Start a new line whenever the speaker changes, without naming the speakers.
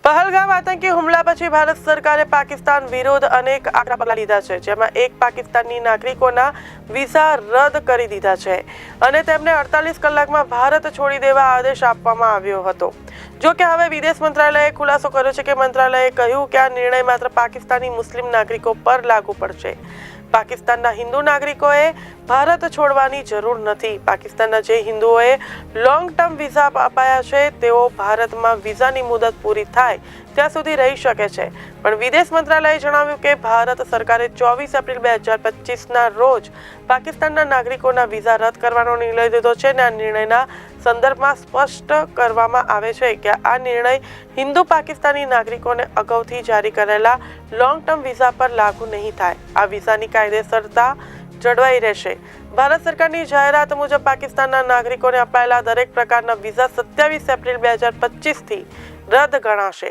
પહલગામ આતંકી હુમલા પછી ભારત સરકારે પાકિસ્તાન વિરુદ્ધ અનેક આકરા પગલાં લીધા છે, જેમાં એક પાકિસ્તાની નાગરિકોના વિઝા રદ કરી દીધા છે અને તેમને 48 કલાકમાં ભારત છોડી દેવા આદેશ આપવામાં આવ્યો હતો। જો કે હવે વિદેશ મંત્રાલયે ખુલાસો કર્યો છે કે મંત્રાલયે કહ્યું કે આ નિર્ણય માત્ર પાકિસ્તાની મુસ્લિમ નાગરિકો પર લાગુ પડશે। પાકિસ્તાનના હિન્દુ નાગરિકોએ ભારત છોડવાની જરૂર નથી। પાકિસ્તાનના જે હિન્દુઓએ લોંગ ટર્મ વિઝા અપાયા છે તેઓ ભારતમાં વિઝાની મુદત પૂરી થાય ત્યાં સુધી રહી શકે છે, પણ વિદેશ મંત્રાલયે જણાવ્યું કે ભારત સરકારે 24 એપ્રિલ 2025ના રોજ પાકિસ્તાનના નાગરિકોના વિઝા રદ કરવાનો નિર્ણય લીધો છે અને આ નિર્ણયના સંદર્ભમાં સ્પષ્ટ કરવામાં આવે છે કે આ નિર્ણય હિન્દુ પાકિસ્તાની નાગરિકોને અગાઉથી જારી કરેલા લોંગ ટર્મ વિઝા પર લાગુ નહીં થાય। આ વિઝાની કાયદેસરતા જળવાઈ રહેશે। ભારત સરકારની જાહેરાત મુજબ પાકિસ્તાનના નાગરિકોને અપાયેલા દરેક પ્રકારના વિઝા 27 એપ્રિલ 2025થી રદ ગણાશે।